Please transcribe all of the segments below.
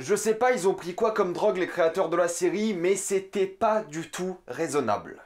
Je sais pas ils ont pris quoi comme drogue les créateurs de la série, mais c'était pas du tout raisonnable.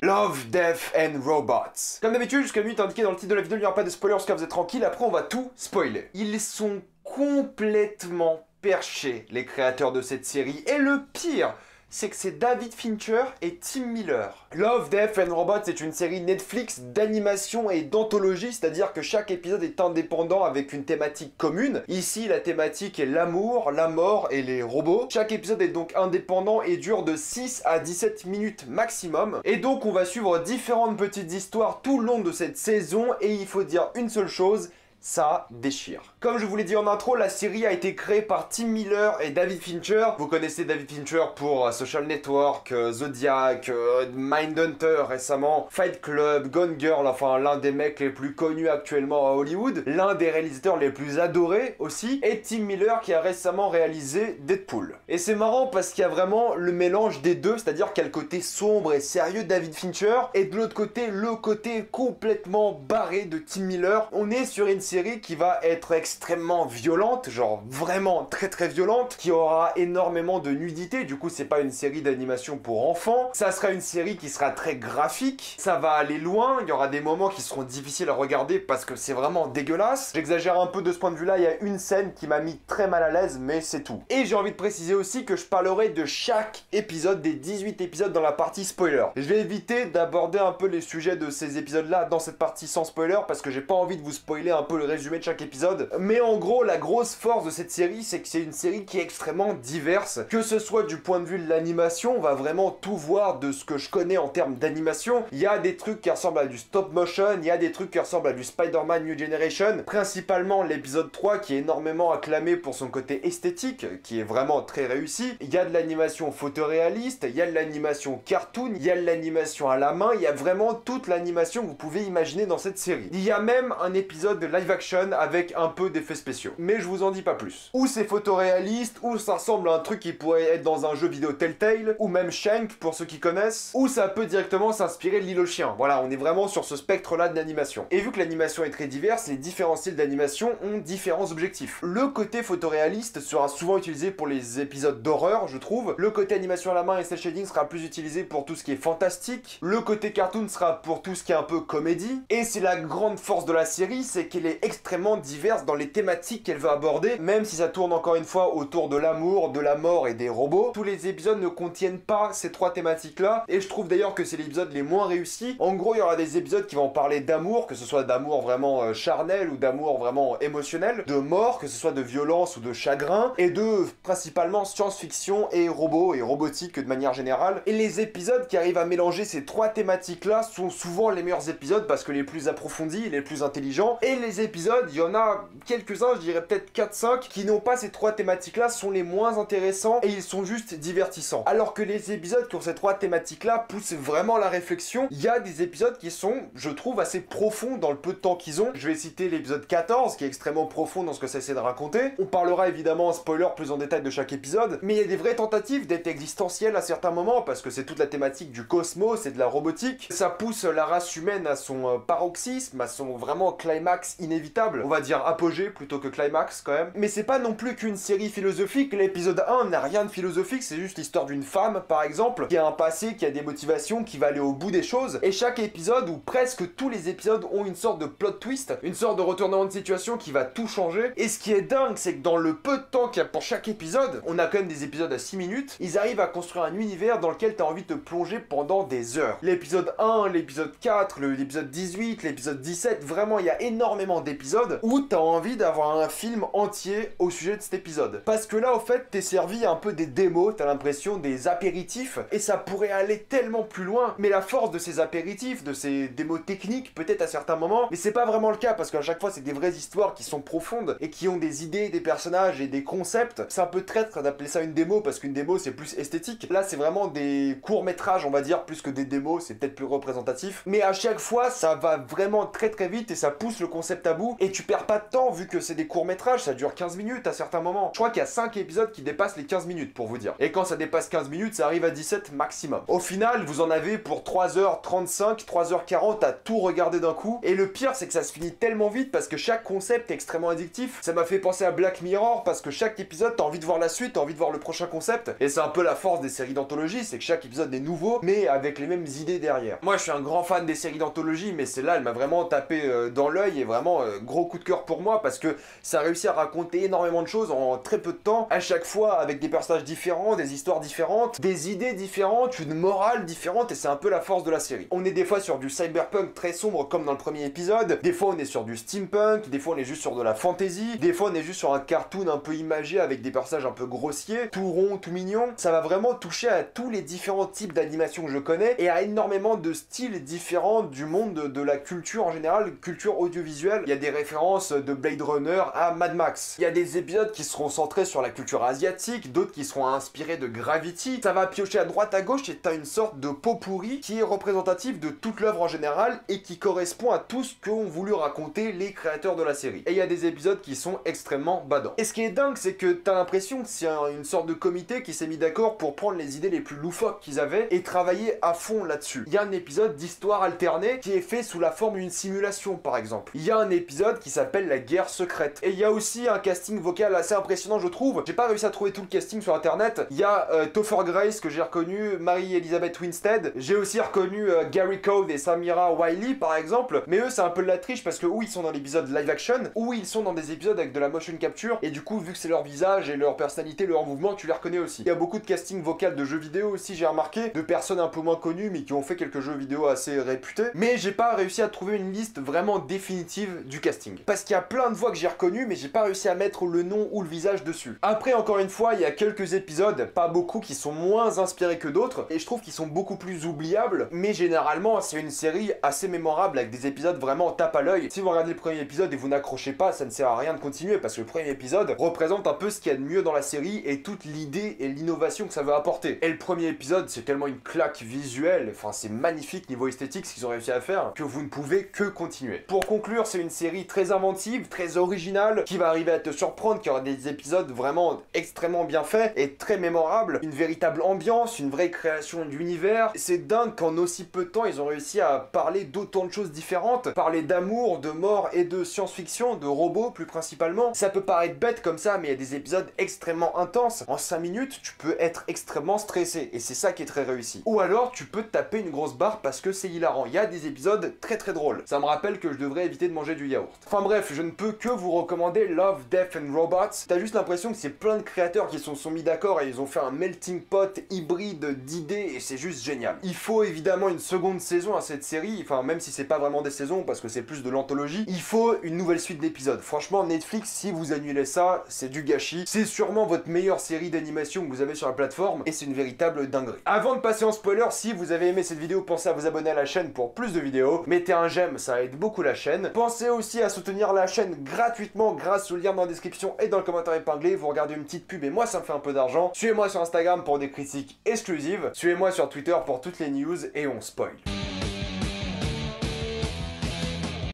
Love, Death and Robots. Comme d'habitude, jusqu'à la minute indiquée dans le titre de la vidéo, il n'y aura pas de spoilers, parce que vous êtes tranquille, après on va tout spoiler. Ils sont complètement perchés, les créateurs de cette série, et le pire, c'est que c'est David Fincher et Tim Miller. Love, Death and Robots est une série Netflix d'animation et d'anthologie, c'est-à-dire que chaque épisode est indépendant avec une thématique commune. Ici, la thématique est l'amour, la mort et les robots. Chaque épisode est donc indépendant et dure de 6 à 17 minutes maximum. Et donc, on va suivre différentes petites histoires tout le long de cette saison, et il faut dire une seule chose, ça déchire. Comme je vous l'ai dit en intro, la série a été créée par Tim Miller et David Fincher. Vous connaissez David Fincher pour Social Network, Zodiac, Mindhunter récemment, Fight Club, Gone Girl, enfin l'un des mecs les plus connus actuellement à Hollywood, l'un des réalisateurs les plus adorés aussi, et Tim Miller qui a récemment réalisé Deadpool. Et c'est marrant parce qu'il y a vraiment le mélange des deux, c'est-à-dire qu'il y a le côté sombre et sérieux de David Fincher, et de l'autre côté, le côté complètement barré de Tim Miller. On est sur une série qui va être extrêmement violente, genre vraiment très violente, qui aura énormément de nudité. Du coup, c'est pas une série d'animation pour enfants. Ça sera une série qui sera très graphique. Ça va aller loin. Il y aura des moments qui seront difficiles à regarder parce que c'est vraiment dégueulasse. J'exagère un peu de ce point de vue-là. Il y a une scène qui m'a mis très mal à l'aise, mais c'est tout. Et j'ai envie de préciser aussi que je parlerai de chaque épisode des 18 épisodes dans la partie spoiler. Je vais éviter d'aborder un peu les sujets de ces épisodes-là dans cette partie sans spoiler parce que j'ai pas envie de vous spoiler un peu le résumé de chaque épisode. Mais en gros, la grosse force de cette série, c'est que c'est une série qui est extrêmement diverse. Que ce soit du point de vue de l'animation, on va vraiment tout voir de ce que je connais en termes d'animation. Il y a des trucs qui ressemblent à du stop motion, il y a des trucs qui ressemblent à du Spider-Man New Generation, principalement l'épisode 3 qui est énormément acclamé pour son côté esthétique, qui est vraiment très réussi. Il y a de l'animation photoréaliste, il y a de l'animation cartoon, il y a de l'animation à la main, il y a vraiment toute l'animation que vous pouvez imaginer dans cette série. Il y a même un épisode de live action avec un peu d'effets spéciaux. Mais je vous en dis pas plus. Ou c'est photoréaliste, ou ça ressemble à un truc qui pourrait être dans un jeu vidéo Telltale, ou même Shank pour ceux qui connaissent, ou ça peut directement s'inspirer de L'île aux chiens. Voilà, on est vraiment sur ce spectre-là de l'animation. Et vu que l'animation est très diverse, les différents styles d'animation ont différents objectifs. Le côté photoréaliste sera souvent utilisé pour les épisodes d'horreur, je trouve. Le côté animation à la main et cel shading sera plus utilisé pour tout ce qui est fantastique. Le côté cartoon sera pour tout ce qui est un peu comédie. Et c'est la grande force de la série, c'est qu'elle est extrêmement diverse dans les thématiques qu'elle veut aborder, même si ça tourne encore une fois autour de l'amour, de la mort et des robots. Tous les épisodes ne contiennent pas ces trois thématiques-là, et je trouve d'ailleurs que c'est les épisodes les moins réussis. En gros, il y aura des épisodes qui vont parler d'amour, que ce soit d'amour vraiment charnel ou d'amour vraiment émotionnel, de mort, que ce soit de violence ou de chagrin, et de principalement science-fiction et robots et robotique de manière générale. Et les épisodes qui arrivent à mélanger ces trois thématiques-là sont souvent les meilleurs épisodes parce que les plus approfondis, les plus intelligents, et les épisodes, il y en a quelques-uns, je dirais peut-être 4-5, qui n'ont pas ces trois thématiques-là, sont les moins intéressants et ils sont juste divertissants. Alors que les épisodes qui ont ces trois thématiques-là poussent vraiment la réflexion. Il y a des épisodes qui sont, je trouve, assez profonds dans le peu de temps qu'ils ont. Je vais citer l'épisode 14, qui est extrêmement profond dans ce que ça essaie de raconter. On parlera évidemment en spoiler plus en détail de chaque épisode, mais il y a des vraies tentatives d'être existentielles à certains moments, parce que c'est toute la thématique du cosmos et de la robotique. Ça pousse la race humaine à son paroxysme, à son vraiment climax inévitable. On va dire apogée plutôt que climax quand même. Mais c'est pas non plus qu'une série philosophique. L'épisode 1 n'a rien de philosophique, c'est juste l'histoire d'une femme par exemple, qui a un passé, qui a des motivations, qui va aller au bout des choses. Et chaque épisode, ou presque tous les épisodes, ont une sorte de plot twist, une sorte de retournement de situation qui va tout changer. Et ce qui est dingue, c'est que dans le peu de temps qu'il y a pour chaque épisode, on a quand même des épisodes à 6 minutes, ils arrivent à construire un univers dans lequel t'as envie de te plonger pendant des heures. L'épisode 1, l'épisode 4, l'épisode 18, l'épisode 17, vraiment il y a énormément d'épisodes où t'as envie d'avoir un film entier au sujet de cet épisode. Parce que là, au fait, t'es servi un peu des démos, t'as l'impression des apéritifs, et ça pourrait aller tellement plus loin. Mais la force de ces apéritifs, de ces démos techniques, peut-être à certains moments, mais c'est pas vraiment le cas, parce qu'à chaque fois, c'est des vraies histoires qui sont profondes, et qui ont des idées, des personnages et des concepts. C'est un peu traître d'appeler ça une démo, parce qu'une démo, c'est plus esthétique. Là, c'est vraiment des courts-métrages, on va dire, plus que des démos, c'est peut-être plus représentatif. Mais à chaque fois, ça va vraiment très vite, et ça pousse le concept à bout, et tu perds pas de temps vu que c'est des courts-métrages, ça dure 15 minutes à certains moments. Je crois qu'il y a 5 épisodes qui dépassent les 15 minutes pour vous dire. Et quand ça dépasse 15 minutes, ça arrive à 17 maximum. Au final, vous en avez pour 3h35, 3h40 à tout regarder d'un coup. Et le pire, c'est que ça se finit tellement vite parce que chaque concept est extrêmement addictif. Ça m'a fait penser à Black Mirror parce que chaque épisode, t'as envie de voir la suite, t'as envie de voir le prochain concept. Et c'est un peu la force des séries d'anthologie, c'est que chaque épisode est nouveau, mais avec les mêmes idées derrière. Moi, je suis un grand fan des séries d'anthologie, mais celle-là, elle m'a vraiment tapé dans l'œil et vraiment gros coup de cœur pour moi parce que ça a réussi à raconter énormément de choses en très peu de temps, à chaque fois avec des personnages différents, des histoires différentes, des idées différentes, une morale différente, et c'est un peu la force de la série. On est des fois sur du cyberpunk très sombre comme dans le premier épisode, des fois on est sur du steampunk, des fois on est juste sur de la fantasy, des fois on est juste sur un cartoon un peu imagé avec des personnages un peu grossiers, tout rond, tout mignon. Ça va vraiment toucher à tous les différents types d'animation que je connais et à énormément de styles différents du monde de la culture en général, culture audiovisuelle. Il y a des références de Blade Runner à Mad Max. Il y a des épisodes qui seront centrés sur la culture asiatique, d'autres qui seront inspirés de Gravity. Ça va piocher à droite à gauche et t'as une sorte de pot pourri qui est représentatif de toute l'œuvre en général et qui correspond à tout ce qu'ont voulu raconter les créateurs de la série. Et il y a des épisodes qui sont extrêmement badants. Et ce qui est dingue, c'est que t'as l'impression que c'est une sorte de comité qui s'est mis d'accord pour prendre les idées les plus loufoques qu'ils avaient et travailler à fond là-dessus. Il y a un épisode d'histoire alternée qui est fait sous la forme d'une simulation, par exemple. Il y a un épisode qui s'appelle La Guerre Secrète. Et il y a aussi un casting vocal assez impressionnant, je trouve. J'ai pas réussi à trouver tout le casting sur internet. Il y a Topher Grace que j'ai reconnu, Mary-Elizabeth Winstead. J'ai aussi reconnu Gary Code et Samira Wiley par exemple. Mais eux c'est un peu de la triche parce que ou ils sont dans l'épisode live action, ou ils sont dans des épisodes avec de la motion capture. Et du coup vu que c'est leur visage et leur personnalité, leur mouvement, tu les reconnais aussi. Il y a beaucoup de casting vocal de jeux vidéo aussi, j'ai remarqué. De personnes un peu moins connues mais qui ont fait quelques jeux vidéo assez réputés. Mais j'ai pas réussi à trouver une liste vraiment définitive du casting. Parce qu'il y a plein de voix que j'ai reconnues mais j'ai pas réussi à mettre le nom ou le visage dessus. Après encore une fois, il y a quelques épisodes, pas beaucoup, qui sont moins inspirés que d'autres, et je trouve qu'ils sont beaucoup plus oubliables, mais généralement c'est une série assez mémorable avec des épisodes vraiment tape à l'œil. Si vous regardez le premier épisode et vous n'accrochez pas, ça ne sert à rien de continuer, parce que le premier épisode représente un peu ce qu'il y a de mieux dans la série et toute l'idée et l'innovation que ça veut apporter. Et le premier épisode, c'est tellement une claque visuelle, enfin c'est magnifique niveau esthétique ce qu'ils ont réussi à faire, que vous ne pouvez que continuer. Pour conclure, c'est une série très inventive, très originale, qui va arriver à te surprendre, qui aura des épisodes vraiment extrêmement bien faits et très mémorables, une véritable ambiance, une vraie création d'univers. C'est dingue qu'en aussi peu de temps ils ont réussi à parler d'autant de choses différentes, parler d'amour, de mort et de science-fiction, de robots plus principalement. Ça peut paraître bête comme ça, mais il y a des épisodes extrêmement intenses. En 5 minutes, tu peux être extrêmement stressé et c'est ça qui est très réussi. Ou alors tu peux te taper une grosse barre parce que c'est hilarant. Il y a des épisodes très très drôles. Ça me rappelle que je devrais éviter de manger du yaourt. Enfin bref, je ne peux que vous recommander Love, Death and Robots. T'as juste l'impression que c'est plein de créateurs qui se sont mis d'accord et ils ont fait un melting pot hybride d'idées et c'est juste génial. Il faut évidemment une seconde saison à cette série, enfin même si c'est pas vraiment des saisons parce que c'est plus de l'anthologie, il faut une nouvelle suite d'épisodes. Franchement Netflix, si vous annulez ça, c'est du gâchis. C'est sûrement votre meilleure série d'animation que vous avez sur la plateforme et c'est une véritable dinguerie. Avant de passer en spoiler, si vous avez aimé cette vidéo, pensez à vous abonner à la chaîne pour plus de vidéos. Mettez un j'aime, ça aide beaucoup la chaîne. Pensez aussi à soutenir la chaîne gratuitement grâce au lien dans la description et dans le commentaire épinglé. Vous regardez une petite pub et moi ça me fait un peu d'argent. Suivez-moi sur Instagram pour des critiques exclusives. Suivez-moi sur Twitter pour toutes les news et on spoil.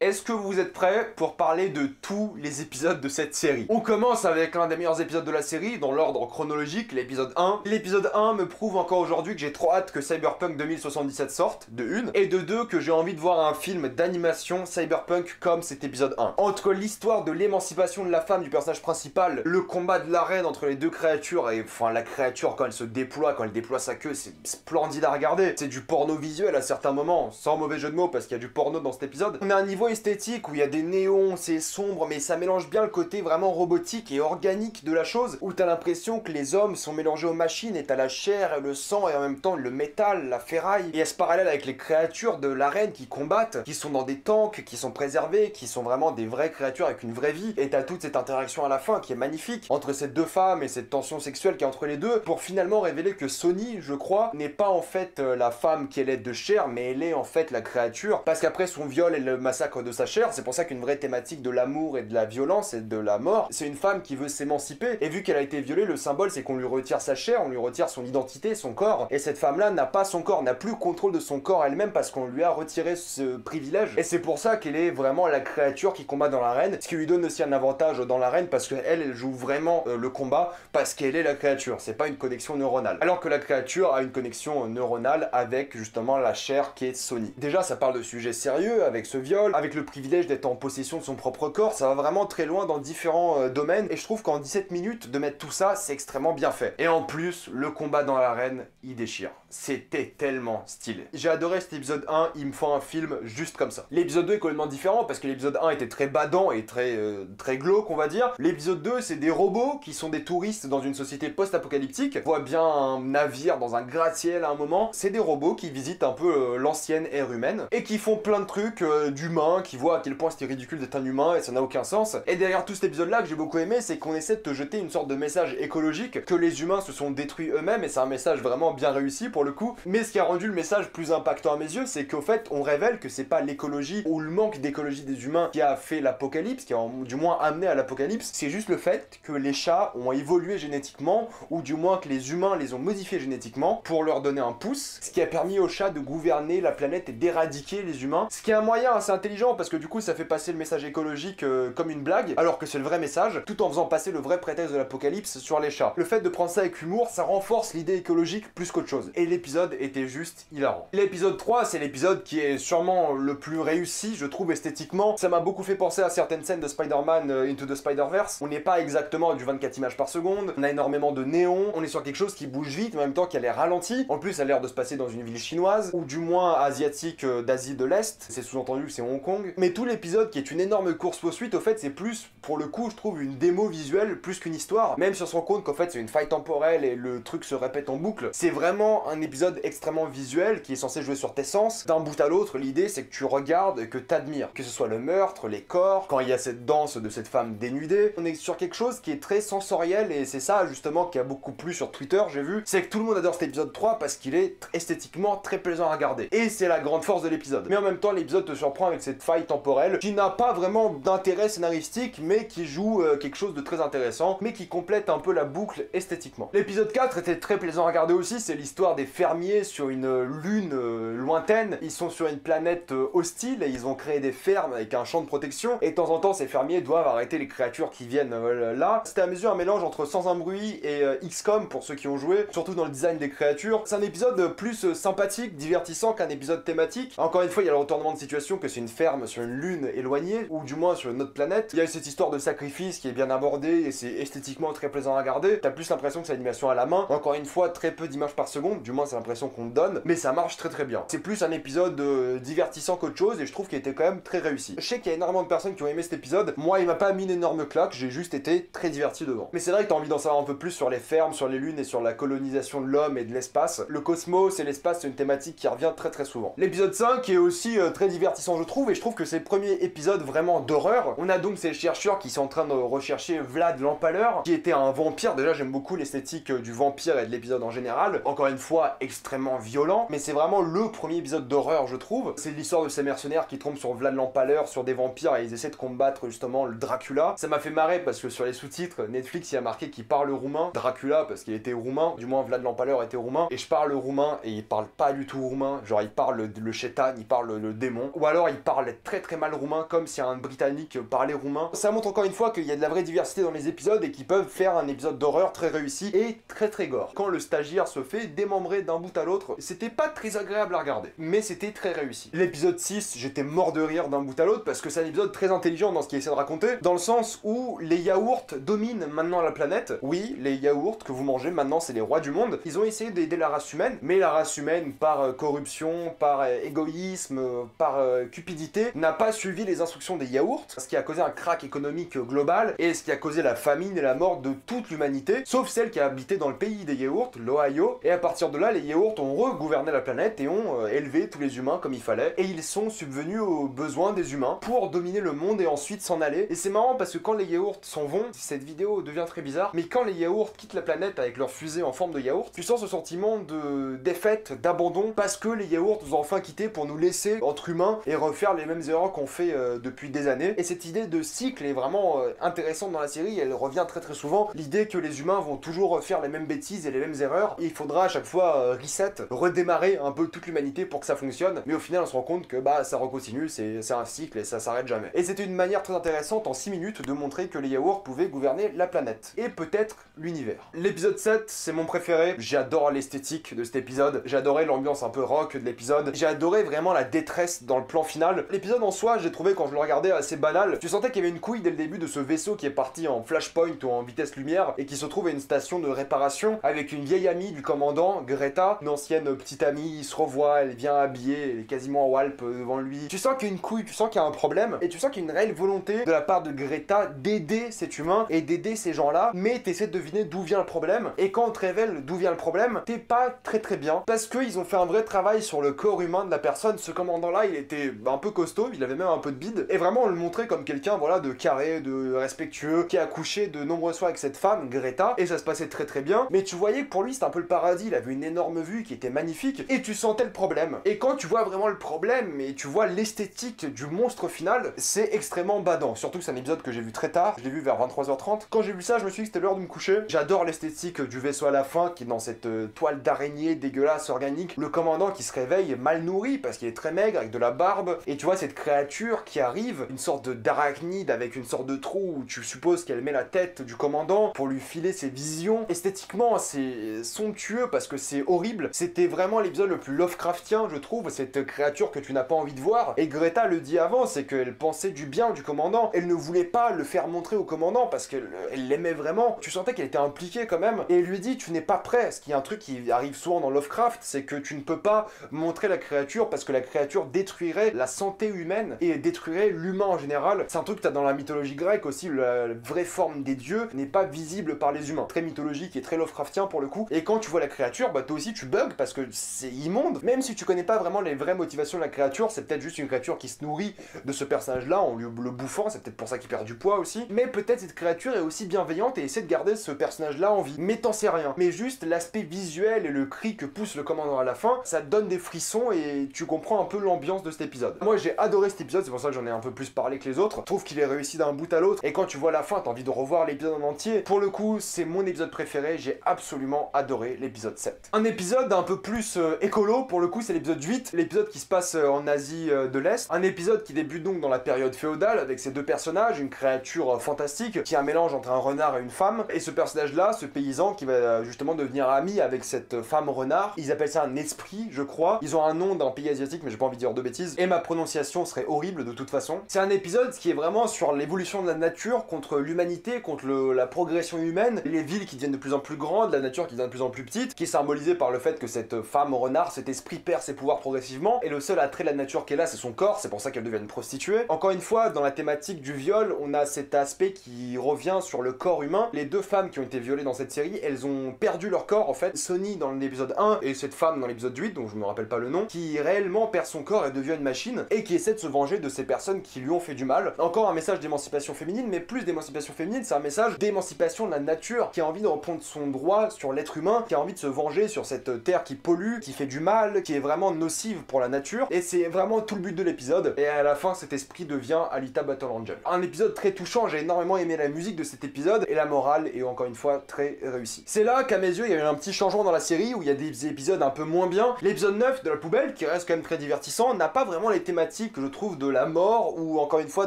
Est-ce que vous êtes prêts pour parler de tous les épisodes de cette série? On commence avec l'un des meilleurs épisodes de la série, dans l'ordre chronologique, l'épisode 1. L'épisode 1 me prouve encore aujourd'hui que j'ai trop hâte que Cyberpunk 2077 sorte, de une, et de deux, que j'ai envie de voir un film d'animation Cyberpunk comme cet épisode 1. Entre l'histoire de l'émancipation de la femme du personnage principal, le combat de l'arène entre les deux créatures, et enfin la créature quand elle déploie sa queue, c'est splendide à regarder. C'est du porno visuel à certains moments, sans mauvais jeu de mots parce qu'il y a du porno dans cet épisode. On a un niveau esthétique où il y a des néons, c'est sombre, mais ça mélange bien le côté vraiment robotique et organique de la chose, où t'as l'impression que les hommes sont mélangés aux machines et t'as la chair et le sang et en même temps le métal, la ferraille. Et il y a ce parallèle avec les créatures de l'arène qui combattent, qui sont dans des tanks, qui sont préservés, qui sont vraiment des vraies créatures avec une vraie vie. Et t'as toute cette interaction à la fin qui est magnifique entre ces deux femmes et cette tension sexuelle qui est entre les deux, pour finalement révéler que Sonny, je crois, n'est pas en fait la femme qui est laide de chair, mais elle est en fait la créature, parce qu'après son viol et le massacre de sa chair, c'est pour ça qu'une vraie thématique de l'amour et de la violence et de la mort, c'est une femme qui veut s'émanciper, et vu qu'elle a été violée, le symbole c'est qu'on lui retire sa chair, on lui retire son identité, son corps, et cette femme-là n'a pas son corps, n'a plus contrôle de son corps elle-même parce qu'on lui a retiré ce privilège, et c'est pour ça qu'elle est vraiment la créature qui combat dans l'arène, ce qui lui donne aussi un avantage dans l'arène parce qu'elle, elle joue vraiment le combat parce qu'elle est la créature, c'est pas une connexion neuronale. Alors que la créature a une connexion neuronale avec justement la chair qui est Sony. Déjà ça parle de sujets sérieux, avec ce viol, avec le privilège d'être en possession de son propre corps, ça va vraiment très loin dans différents domaines, et je trouve qu'en 17 minutes de mettre tout ça, c'est extrêmement bien fait. Et en plus, le combat dans l'arène, il déchire. C'était tellement stylé. J'ai adoré cet épisode 1, il me faut un film juste comme ça. L'épisode 2 est complètement différent parce que l'épisode 1 était très badant et très glauque on va dire. L'épisode 2 c'est des robots qui sont des touristes dans une société post-apocalyptique. On voit bien un navire dans un gratte-ciel à un moment. C'est des robots qui visitent un peu l'ancienne ère humaine et qui font plein de trucs d'humains, qui voient à quel point c'était ridicule d'être un humain et ça n'a aucun sens. Et derrière tout cet épisode là que j'ai beaucoup aimé, c'est qu'on essaie de te jeter une sorte de message écologique que les humains se sont détruits eux-mêmes, et c'est un message vraiment bien réussi pour le coup. Mais ce qui a rendu le message plus impactant à mes yeux, c'est qu'au fait on révèle que c'est pas l'écologie ou le manque d'écologie des humains qui a fait l'apocalypse, qui a du moins amené à l'apocalypse, c'est juste le fait que les chats ont évolué génétiquement, ou du moins que les humains les ont modifiés génétiquement pour leur donner un pouce, ce qui a permis aux chats de gouverner la planète et d'éradiquer les humains, ce qui est un moyen assez intelligent parce que du coup ça fait passer le message écologique comme une blague, alors que c'est le vrai message, tout en faisant passer le vrai prétexte de l'apocalypse sur les chats. Le fait de prendre ça avec humour, ça renforce l'idée écologique plus qu'autre chose, et l'épisode était juste hilarant. L'épisode 3, c'est l'épisode qui est sûrement le plus réussi, je trouve, esthétiquement. Ça m'a beaucoup fait penser à certaines scènes de Spider-Man Into the Spider-Verse. On n'est pas exactement à du 24 images par seconde, on a énormément de néons, on est sur quelque chose qui bouge vite, mais en même temps qui a l'air ralenti. En plus, ça a l'air de se passer dans une ville chinoise, ou du moins asiatique d'Asie de l'Est, c'est sous-entendu que c'est Hong Kong. Mais tout l'épisode, qui est une énorme course-poursuite, au fait, c'est plus, pour le coup, je trouve, une démo visuelle plus qu'une histoire, même si on se rend compte qu'en fait, c'est une faille temporelle et le truc se répète en boucle. C'est vraiment un épisode extrêmement visuel qui est censé jouer sur tes sens. D'un bout à l'autre, l'idée, c'est que tu regardes et que t'admires. Que ce soit le meurtre, les corps, quand il y a cette danse de cette femme dénudée, on est sur quelque chose qui est très sensoriel, et c'est ça, justement, qui a beaucoup plu sur Twitter, j'ai vu, c'est que tout le monde adore cet épisode 3 parce qu'il est esthétiquement très plaisant à regarder. Et c'est la grande force de l'épisode. Mais en même temps, l'épisode te surprend avec cette faille temporelle qui n'a pas vraiment d'intérêt scénaristique, mais qui joue quelque chose de très intéressant, mais qui complète un peu la boucle esthétiquement. L'épisode 4 était très plaisant à regarder aussi, c'est l'histoire des fermiers sur une lune lointaine. Ils sont sur une planète hostile et ils ont créé des fermes avec un champ de protection, et de temps en temps ces fermiers doivent arrêter les créatures qui viennent là. C'était à mes yeux un mélange entre Sans un bruit et XCOM pour ceux qui ont joué, surtout dans le design des créatures. C'est un épisode plus sympathique, divertissant qu'un épisode thématique. Encore une fois, il y a le retournement de situation que c'est une ferme sur une lune éloignée, ou du moins sur une autre planète. Il y a cette histoire de sacrifice qui est bien abordée et c'est esthétiquement très plaisant à regarder. T'as plus l'impression que c'est l'animation à la main. Encore une fois, très peu d'images par seconde, du moins c'est l'impression qu'on te donne, mais ça marche très très bien. C'est plus un épisode divertissant qu'autre chose, et je trouve qu'il était quand même très réussi. Je sais qu'il y a énormément de personnes qui ont aimé cet épisode. Moi, il m'a pas mis une énorme claque, j'ai juste été très diverti devant. Mais c'est vrai que t'as envie d'en savoir un peu plus sur les fermes, sur les lunes et sur la colonisation de l'homme et de l'espace. Le cosmos et l'espace, c'est une thématique qui revient très très souvent. L'épisode 5 est aussi très divertissant, je trouve, et je trouve que c'est le premier épisode vraiment d'horreur. On a donc ces chercheurs qui sont en train de rechercher Vlad l'Empaleur, qui était un vampire. Déjà, j'aime beaucoup l'esthétique du vampire et de l'épisode en général. Encore une fois, extrêmement violent, mais c'est vraiment le premier épisode d'horreur, je trouve. C'est l'histoire de ces mercenaires qui tombent sur Vlad l'Empaleur, sur des vampires, et ils essaient de combattre justement le Dracula. Ça m'a fait marrer parce que sur les sous-titres, Netflix y a marqué qu'il parle roumain. Dracula, parce qu'il était roumain, du moins Vlad l'Empaleur était roumain, et je parle roumain, et il parle pas du tout roumain. Genre, il parle le chétan, il parle le démon, ou alors il parle très très mal roumain, comme si un Britannique parlait roumain. Ça montre encore une fois qu'il y a de la vraie diversité dans les épisodes et qu'ils peuvent faire un épisode d'horreur très réussi et très très gore. Quand le stagiaire se fait démembrer d'un bout à l'autre, c'était pas très agréable à regarder, mais c'était très réussi. L'épisode 6, j'étais mort de rire d'un bout à l'autre parce que c'est un épisode très intelligent dans ce qu'il essaie de raconter, dans le sens où les yaourts dominent maintenant la planète. Oui, les yaourts que vous mangez maintenant, c'est les rois du monde. Ils ont essayé d'aider la race humaine, mais la race humaine, par corruption, par égoïsme, par cupidité, n'a pas suivi les instructions des yaourts, ce qui a causé un crack économique global et ce qui a causé la famine et la mort de toute l'humanité, sauf celle qui a habité dans le pays des yaourts, l'Ohio, et à partir de épisode-là, les yaourts ont regouverné la planète et ont élevé tous les humains comme il fallait, et ils sont subvenus aux besoins des humains pour dominer le monde et ensuite s'en aller. Et c'est marrant parce que quand les yaourts s'en vont, cette vidéo devient très bizarre, mais quand les yaourts quittent la planète avec leur fusée en forme de yaourt, tu sens ce sentiment de défaite, d'abandon, parce que les yaourts nous ont enfin quittés pour nous laisser entre humains et refaire les mêmes erreurs qu'on fait depuis des années. Et cette idée de cycle est vraiment intéressante dans la série, elle revient très très souvent, l'idée que les humains vont toujours faire les mêmes bêtises et les mêmes erreurs, et il faudra à chaque fois reset, redémarrer un peu toute l'humanité pour que ça fonctionne, mais au final on se rend compte que bah ça recontinue, c'est un cycle et ça s'arrête jamais. Et c'était une manière très intéressante en 6 minutes de montrer que les yaourts pouvaient gouverner la planète, et peut-être l'univers. L'épisode 7, c'est mon préféré, j'adore l'esthétique de cet épisode, j'ai adoré l'ambiance un peu rock de l'épisode, j'ai adoré vraiment la détresse dans le plan final. L'épisode en soi, j'ai trouvé quand je le regardais assez banal, tu sentais qu'il y avait une couille dès le début de ce vaisseau qui est parti en flashpoint ou en vitesse lumière et qui se trouve à une station de réparation avec une vieille amie du commandant, Greta, une ancienne petite amie, il se revoit, elle vient habillée, elle est quasiment en walp devant lui. Tu sens qu'il y a une couille, tu sens qu'il y a un problème et tu sens qu'il y a une réelle volonté de la part de Greta d'aider cet humain et d'aider ces gens-là, mais t'essaies de deviner d'où vient le problème et quand on te révèle d'où vient le problème, t'es pas très bien parce qu'ils ont fait un vrai travail sur le corps humain de la personne. Ce commandant-là, il était un peu costaud, il avait même un peu de bide et vraiment on le montrait comme quelqu'un voilà de carré, de respectueux, qui a couché de nombreuses fois avec cette femme, Greta, et ça se passait très bien, mais tu voyais que pour lui c'était un peu le paradis, il avait une énorme vue qui était magnifique, et tu sentais le problème. Et quand tu vois vraiment le problème, et tu vois l'esthétique du monstre final, c'est extrêmement badant, surtout que c'est un épisode que j'ai vu très tard, je l'ai vu vers 23h30, quand j'ai vu ça je me suis dit que c'était l'heure de me coucher. J'adore l'esthétique du vaisseau à la fin, qui est dans cette toile d'araignée dégueulasse organique, le commandant qui se réveille mal nourri, parce qu'il est très maigre, avec de la barbe, et tu vois cette créature qui arrive, une sorte d'arachnide avec une sorte de trou où tu supposes qu'elle met la tête du commandant pour lui filer ses visions. Esthétiquement, c'est somptueux parce que c'est horrible. C'était vraiment l'épisode le plus Lovecraftien, je trouve, cette créature que tu n'as pas envie de voir. Et Greta le dit avant, c'est qu'elle pensait du bien du commandant. Elle ne voulait pas le faire montrer au commandant parce qu'elle l'aimait vraiment. Tu sentais qu'elle était impliquée quand même. Et elle lui dit, tu n'es pas prêt. Ce qui est un truc qui arrive souvent dans Lovecraft, c'est que tu ne peux pas montrer la créature parce que la créature détruirait la santé humaine et détruirait l'humain en général. C'est un truc que t'as dans la mythologie grecque aussi, la vraie forme des dieux n'est pas visible par les humains. Très mythologique et très Lovecraftien pour le coup. Et quand tu vois la créature, bah toi aussi tu bugs parce que c'est immonde. Même si tu connais pas vraiment les vraies motivations de la créature, c'est peut-être juste une créature qui se nourrit de ce personnage-là en lui le bouffant, c'est peut-être pour ça qu'il perd du poids aussi. Mais peut-être cette créature est aussi bienveillante et essaie de garder ce personnage-là en vie. Mais t'en sais rien. Mais juste l'aspect visuel et le cri que pousse le commandant à la fin, ça te donne des frissons et tu comprends un peu l'ambiance de cet épisode. Moi j'ai adoré cet épisode, c'est pour ça que j'en ai un peu plus parlé que les autres. Je trouve qu'il est réussi d'un bout à l'autre et quand tu vois la fin, t'as envie de revoir l'épisode en entier. Pour le coup, c'est mon épisode préféré, j'ai absolument adoré l'épisode 7. Un épisode un peu plus écolo, pour le coup, c'est l'épisode 8, l'épisode qui se passe en Asie de l'Est. Un épisode qui débute donc dans la période féodale avec ces deux personnages, une créature fantastique qui est un mélange entre un renard et une femme. Et ce personnage-là, ce paysan qui va justement devenir ami avec cette femme renard, ils appellent ça un esprit, je crois. Ils ont un nom d'un pays asiatique, mais j'ai pas envie de dire de bêtises. Et ma prononciation serait horrible de toute façon. C'est un épisode qui est vraiment sur l'évolution de la nature contre l'humanité, contre la progression humaine, les villes qui deviennent de plus en plus grandes, la nature qui devient de plus en plus petite, qui est symbolisée par le fait que cette femme renard, cet esprit perd ses pouvoirs progressivement, et le seul attrait de la nature qui est là, c'est son corps, c'est pour ça qu'elle devient une prostituée. Encore une fois, dans la thématique du viol, on a cet aspect qui revient sur le corps humain. Les deux femmes qui ont été violées dans cette série, elles ont perdu leur corps en fait. Sonny dans l'épisode 1 et cette femme dans l'épisode 8, dont je me rappelle pas le nom, qui réellement perd son corps et devient une machine, et qui essaie de se venger de ces personnes qui lui ont fait du mal. Encore un message d'émancipation féminine, mais plus d'émancipation féminine, c'est un message d'émancipation de la nature, qui a envie de reprendre son droit sur l'être humain, qui a envie de se venger sur cette terre qui pollue, qui fait du mal, qui est vraiment nocive pour la nature, et c'est vraiment tout le but de l'épisode. Et à la fin, cet esprit devient Alita Battle Angel. Un épisode très touchant, j'ai énormément aimé la musique de cet épisode, et la morale est encore une fois très réussie. C'est là qu'à mes yeux, il y a eu un petit changement dans la série, où il y a des épisodes un peu moins bien. L'épisode 9 de la poubelle, qui reste quand même très divertissant, n'a pas vraiment les thématiques, je trouve, de la mort, ou encore une fois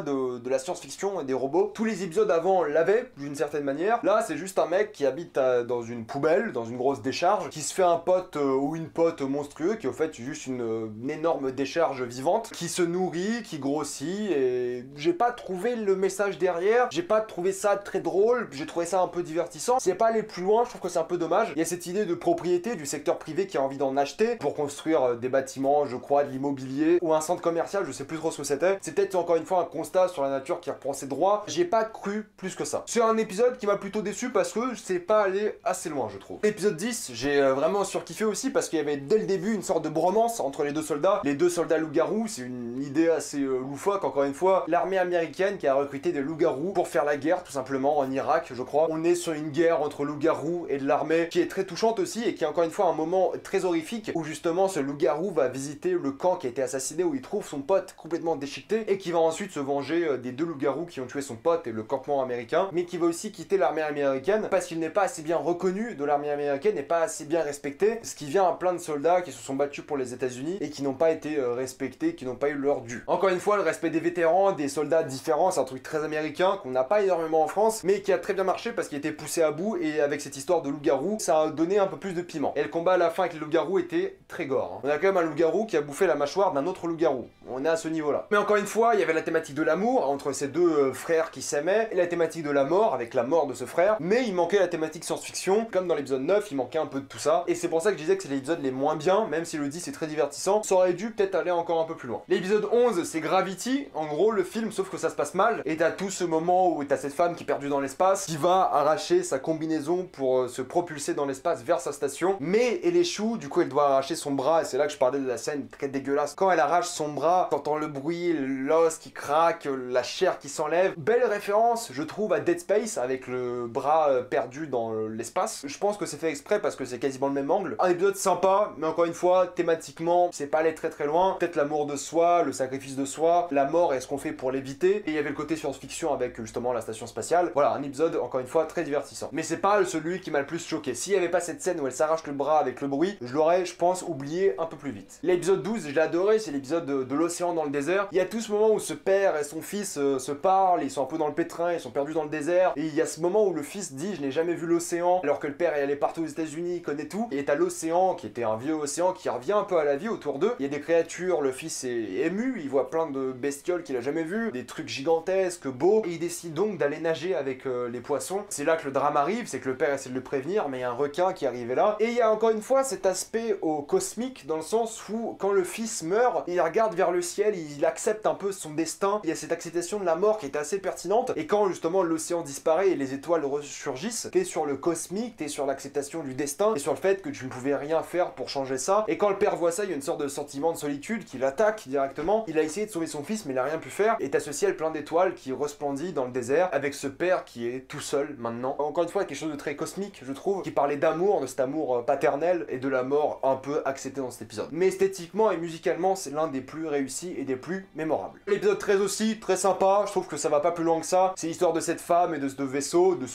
de la science-fiction et des robots. Tous les épisodes avant l'avaient, d'une certaine manière. Là, c'est juste un mec qui habite dans une poubelle, dans une grosse décharge, qui se fait un pote ou une pote monstrueux, qui est au fait juste une énorme décharge vivante, qui se nourrit, qui grossit, et j'ai pas trouvé le message derrière, j'ai pas trouvé ça très drôle, j'ai trouvé ça un peu divertissant. C'est pas aller plus loin, je trouve que c'est un peu dommage. Il y a cette idée de propriété du secteur privé qui a envie d'en acheter pour construire des bâtiments, je crois, de l'immobilier, ou un centre commercial, je sais plus trop ce que c'était. C'est peut-être encore une fois un constat sur la nature qui reprend ses droits. J'ai pas cru plus que ça. C'est un épisode qui m'a plutôt déçu parce que c'est pas allé assez loin, je trouve. Épisode 10, j'ai vraiment vraiment surkiffé aussi parce qu'il y avait dès le début une sorte de bromance entre les deux soldats. Les deux soldats loups-garous, c'est une idée assez loufoque, encore une fois. L'armée américaine qui a recruté des loups-garous pour faire la guerre, tout simplement, en Irak, je crois. On est sur une guerre entre loups-garous et de l'armée qui est très touchante aussi et qui est encore une fois un moment très horrifique où justement ce loup-garou va visiter le camp qui a été assassiné, où il trouve son pote complètement déchiqueté et qui va ensuite se venger des deux loups-garous qui ont tué son pote et le campement américain, mais qui va aussi quitter l'armée américaine parce qu'il n'est pas assez bien reconnu de l'armée américaine, n'est pas assez bien respecté, ce qui vient à plein de soldats qui se sont battus pour les États-Unis et qui n'ont pas été respectés, qui n'ont pas eu leur dû. Encore une fois, le respect des vétérans, des soldats différents, c'est un truc très américain qu'on n'a pas énormément en France, mais qui a très bien marché parce qu'il était poussé à bout, et avec cette histoire de loup-garou, ça a donné un peu plus de piment. Et le combat à la fin avec les loups-garous était très gore. On a quand même un loup-garou qui a bouffé la mâchoire d'un autre loup-garou. On est à ce niveau-là. Mais encore une fois, il y avait la thématique de l'amour entre ces deux frères qui s'aimaient, et la thématique de la mort avec la mort de ce frère, mais il manquait la thématique science-fiction, comme dans l'épisode 9, il manquait un peu de tout ça, et c'est pour ça que je disais que c'est l'épisode les moins bien, même si le 10 est très divertissant, ça aurait dû peut-être aller encore un peu plus loin. L'épisode 11, c'est Gravity, en gros le film, sauf que ça se passe mal, et t'as tout ce moment où t'as cette femme qui est perdue dans l'espace, qui va arracher sa combinaison pour se propulser dans l'espace vers sa station, mais elle échoue, du coup elle doit arracher son bras, et c'est là que je parlais de la scène très dégueulasse. Quand elle arrache son bras, t'entends le bruit, l'os qui craque, la chair qui s'enlève. Belle référence, je trouve, à Dead Space, avec le bras perdu dans l'espace. Je pense que c'est fait exprès parce que c'est quasiment le même angle. Un épisode sympa, mais encore une fois, thématiquement, c'est pas allé très très loin. Peut-être l'amour de soi, le sacrifice de soi, la mort et ce qu'on fait pour l'éviter. Et il y avait le côté science-fiction avec justement la station spatiale. Voilà, un épisode, encore une fois, très divertissant. Mais c'est pas celui qui m'a le plus choqué. S'il y avait pas cette scène où elle s'arrache le bras avec le bruit, je l'aurais, je pense, oublié un peu plus vite. L'épisode 12, je l'ai adoré, c'est l'épisode de l'océan dans le désert. Il y a tout ce moment où ce père et son fils se parlent, ils sont un peu dans le pétrin, ils sont perdus dans le désert. Et il y a ce moment où le fils dit « je n'ai jamais vu l'océan », alors que le père est allé partout aux États-Unis, il connaît tout. Et t'as l'océan, qui était un vieux océan, qui revient un peu à la vie autour d'eux. Il y a des créatures, le fils est ému, il voit plein de bestioles qu'il a jamais vues, des trucs gigantesques, beaux, et il décide donc d'aller nager avec les poissons. C'est là que le drame arrive, c'est que le père essaie de le prévenir, mais il y a un requin qui arrive là. Et il y a encore une fois cet aspect au cosmique, dans le sens où quand le fils meurt, il regarde vers le ciel, il accepte un peu son destin, il y a cette acceptation de la mort qui est assez pertinente, et quand justement l'océan disparaît et les étoiles ressurgissent, t'es sur le cosmique, t'es sur l'acceptation du destin, et sur le fait que tu ne pouvais rien faire pour changer ça, et quand le père voit ça, il y a une sorte de sentiment de solitude qui l'attaque directement. Il a essayé de sauver son fils mais il a rien pu faire, et t'as ce ciel plein d'étoiles qui resplendit dans le désert, avec ce père qui est tout seul maintenant. Encore une fois, quelque chose de très cosmique, je trouve, qui parlait d'amour, de cet amour paternel, et de la mort un peu acceptée dans cet épisode. Mais esthétiquement et musicalement, c'est l'un des plus réussis et des plus mémorables. L'épisode 13 aussi, très sympa, je trouve que ça va pas plus loin que ça. C'est l'histoire de cette femme et de ce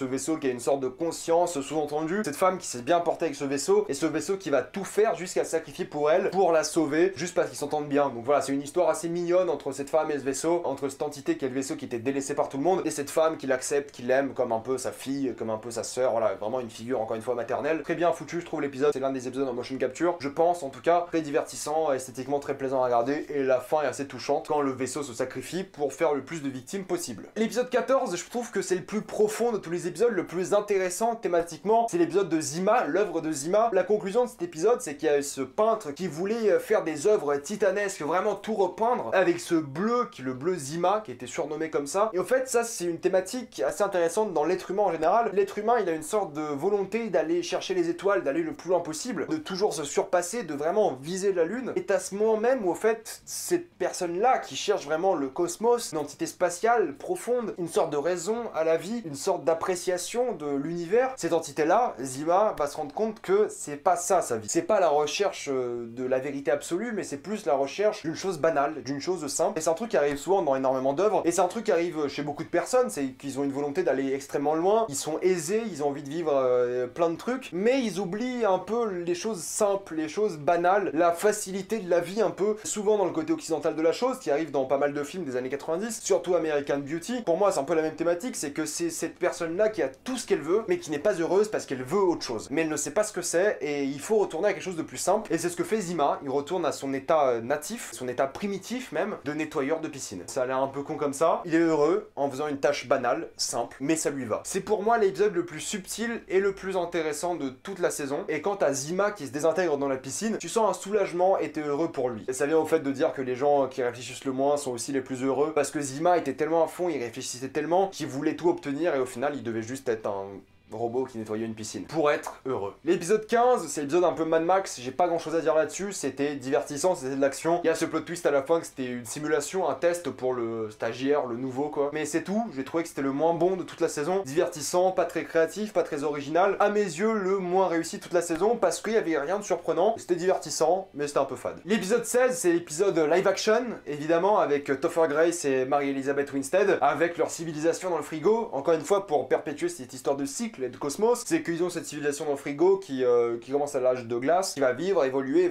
vaisseau qui a une sorte de conscience sous-entendue. Cette femme qui s'est bien portée avec ce vaisseau, et ce vaisseau qui va tout faire jusqu'à se sacrifier pour elle, pour la sauver, juste parce qu'ils s'entendent bien. Donc voilà, c'est une histoire assez mignonne entre cette femme et ce vaisseau, entre cette entité qui est le vaisseau qui était délaissé par tout le monde, et cette femme qui l'accepte, qui l'aime comme un peu sa fille, comme un peu sa sœur, voilà, vraiment une figure encore une fois maternelle. Très bien foutu, je trouve l'épisode, c'est l'un des épisodes en motion capture, je pense en tout cas, très divertissant, esthétiquement très plaisant à regarder, et la fin est assez touchante quand le vaisseau se sacrifie pour faire le plus de victimes possible. L'épisode 14, je trouve que c'est le plus profond de tous les épisodes, le plus intéressant thématiquement, c'est l'épisode de Zima, l'œuvre de Zima. La conclusion de cet épisode, c'est qu'il y a ce peintre qui voulait faire des œuvres titanesques, vraiment tout repeindre, avec ce bleu, qui est le bleu Zima, qui était surnommé comme ça. Et au fait, ça c'est une thématique assez intéressante dans l'être humain en général. L'être humain, il a une sorte de volonté d'aller chercher les étoiles, d'aller le plus loin possible, de toujours se surpasser, de vraiment viser la lune. Et à ce moment même où, au fait, cette personne-là qui cherche vraiment le cosmos, une entité spatiale profonde, une sorte de raison à la vie, une sorte d'appréciation de l'univers, cette entité-là, Zima, va se rendre compte que c'est pas ça sa vie. C'est pas la recherche de la vérité absolue, mais c'est plus la recherche d'une chose banale, d'une chose simple. Et c'est un truc qui arrive souvent dans énormément d'œuvres, et c'est un truc qui arrive chez beaucoup de personnes, c'est qu'ils ont une volonté d'aller extrêmement loin, ils sont aisés, ils ont envie de vivre plein de trucs, mais ils oublient un peu les choses simples, les choses banales, la facilité de la vie un peu, souvent dans le côté occidental de la chose, qui arrive dans pas mal de films des années 90, surtout American Beauty. Pour moi, c'est un peu la même thématique, c'est que c'est cette personne-là qui a tout ce qu'elle veut, mais qui n'est pas heureuse parce qu'elle veut autre chose. Mais elle ne sait pas ce que c'est, et il faut retourner à quelque chose de plus simple, et c'est ce que fait Zima. Il retourne à son état natif, son état primitif même, de nettoyeur de piscine. Ça a l'air un peu con comme ça. Il est heureux en faisant une tâche banale, simple, mais ça lui va. C'est pour moi l'épisode le plus subtil et le plus intéressant de toute la saison, et quand t'as Zima qui se désintègre dans la piscine, tu sens un soulagement et t'es heureux pour lui. Et ça vient au fait de dire que les gens qui réfléchissent le moins sont aussi les plus heureux, parce que Zima était tellement à fond, il réfléchissait tellement qu'il voulait tout obtenir, et au final il devait juste être un robot qui nettoyait une piscine. Pour être heureux. L'épisode 15, c'est l'épisode un peu Mad Max, j'ai pas grand chose à dire là-dessus, c'était divertissant, c'était de l'action. Il y a ce plot twist à la fin que c'était une simulation, un test pour le stagiaire, le nouveau quoi. Mais c'est tout, j'ai trouvé que c'était le moins bon de toute la saison. Divertissant, pas très créatif, pas très original. À mes yeux, le moins réussi de toute la saison parce qu'il y avait rien de surprenant. C'était divertissant, mais c'était un peu fade. L'épisode 16, c'est l'épisode live action, évidemment, avec Topher Grace et Mary-Elizabeth Winstead, avec leur civilisation dans le frigo. Encore une fois, pour perpétuer cette histoire de cycle et de cosmos, c'est qu'ils ont cette civilisation dans le frigo qui commence à l'âge de glace, qui va vivre, évoluer,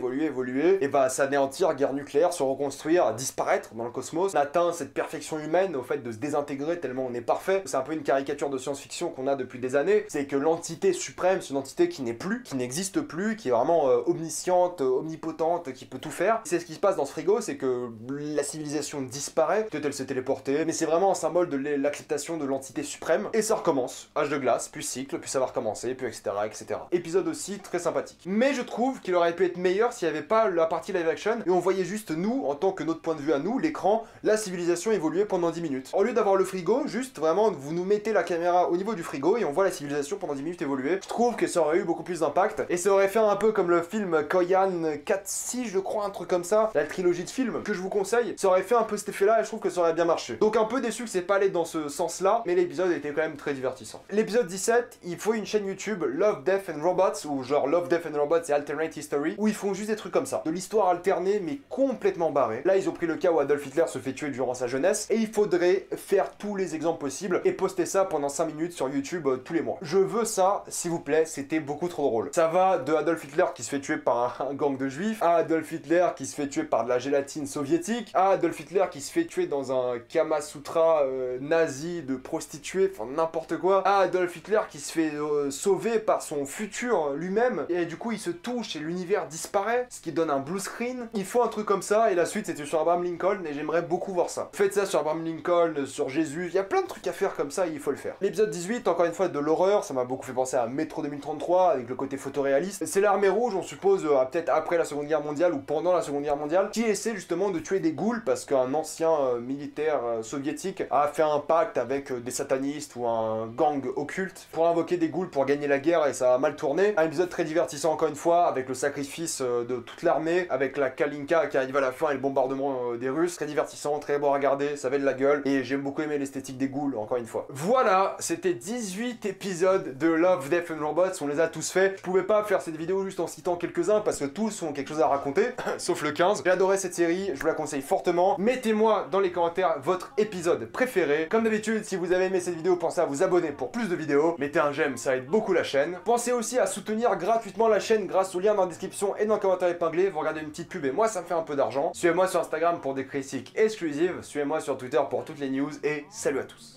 et va s'anéantir, guerre nucléaire, se reconstruire, disparaître dans le cosmos. On atteint cette perfection humaine au fait de se désintégrer tellement on est parfait. C'est un peu une caricature de science-fiction qu'on a depuis des années. C'est que l'entité suprême, c'est une entité qui n'est plus, qui n'existe plus, qui est vraiment omnisciente, omnipotente, qui peut tout faire. C'est ce qui se passe dans ce frigo, c'est que la civilisation disparaît, peut-être elle s'est téléportée, mais c'est vraiment un symbole de l'acceptation de l'entité suprême. Et ça recommence. Âge de glace, puis cycle, puis ça va recommencer, puis etc. etc. Épisode aussi très sympathique. Mais je trouve qu'il aurait pu être meilleur s'il n'y avait pas la partie live action et on voyait juste nous, en tant que notre point de vue à nous, l'écran, la civilisation évoluer pendant 10 minutes. Au lieu d'avoir le frigo, juste vraiment vous nous mettez la caméra au niveau du frigo et on voit la civilisation pendant 10 minutes évoluer. Je trouve que ça aurait eu beaucoup plus d'impact et ça aurait fait un peu comme le film Koyan 4-6 je crois, un truc comme ça, la trilogie de films que je vous conseille, ça aurait fait un peu cet effet là et je trouve que ça aurait bien marché. Donc un peu déçu que c'est pas allé dans ce sens là, mais l'épisode était quand même très divertissant. L'épisode 17, il faut une chaîne YouTube Love, Death and Robots ou genre Love, Death and Robots et Alternate History où ils font juste des trucs comme ça. De l'histoire alternée mais complètement barrée. Là ils ont pris le cas où Adolf Hitler se fait tuer durant sa jeunesse et il faudrait faire tous les exemples possibles et poster ça pendant 5 minutes sur YouTube tous les mois. Je veux ça, s'il vous plaît, c'était beaucoup trop drôle. Ça va de Adolf Hitler qui se fait tuer par un gang de juifs, à Adolf Hitler qui se fait tuer par de la gélatine soviétique, à Adolf Hitler qui se fait tuer dans un Kama Sutra nazi de prostituées, enfin n'importe quoi, à Adolf Hitler qui se fait sauver par son futur lui-même, et du coup il se touche et l'univers disparaît, ce qui donne un blue screen. Il faut un truc comme ça, et la suite c'était sur Abraham Lincoln, et j'aimerais beaucoup voir ça. Faites ça sur Abraham Lincoln, sur Jésus, il y a plein de trucs à faire comme ça, et il faut le faire. L'épisode 18, encore une fois de l'horreur, ça m'a beaucoup fait penser à Metro 2033, avec le côté photoréaliste. C'est l'armée rouge, on suppose, peut-être après la Seconde Guerre mondiale, ou pendant la Seconde Guerre mondiale, qui essaie justement de tuer des ghouls, parce qu'un ancien militaire soviétique a fait un pacte avec des satanistes ou un gang occulte pour invoquer des ghouls pour gagner la guerre, et ça a mal tourné. Un épisode très divertissant encore une fois, avec le sacrifice de toute l'armée, avec la Kalinka qui arrive à la fin et le bombardement des Russes. Très divertissant, très bon à regarder, ça avait de la gueule, et j'ai beaucoup aimé l'esthétique des ghouls, encore une fois. Voilà, c'était 18 épisodes de Love, Death and Robots, on les a tous faits. Je pouvais pas faire cette vidéo juste en citant quelques-uns, parce que tous ont quelque chose à raconter, sauf le 15. J'ai adoré cette série, je vous la conseille fortement. Mettez-moi dans les commentaires votre épisode préféré. Comme d'habitude, si vous avez aimé cette vidéo, pensez à vous abonner pour plus de vidéos. Mettez un j'aime, ça aide beaucoup la chaîne. Pensez aussi à soutenir gratuitement la chaîne grâce au lien dans la description et dans le commentaire épinglé. Vous regardez une petite pub et moi ça me fait un peu d'argent. Suivez-moi sur Instagram pour des critiques exclusives. Suivez-moi sur Twitter pour toutes les news et salut à tous.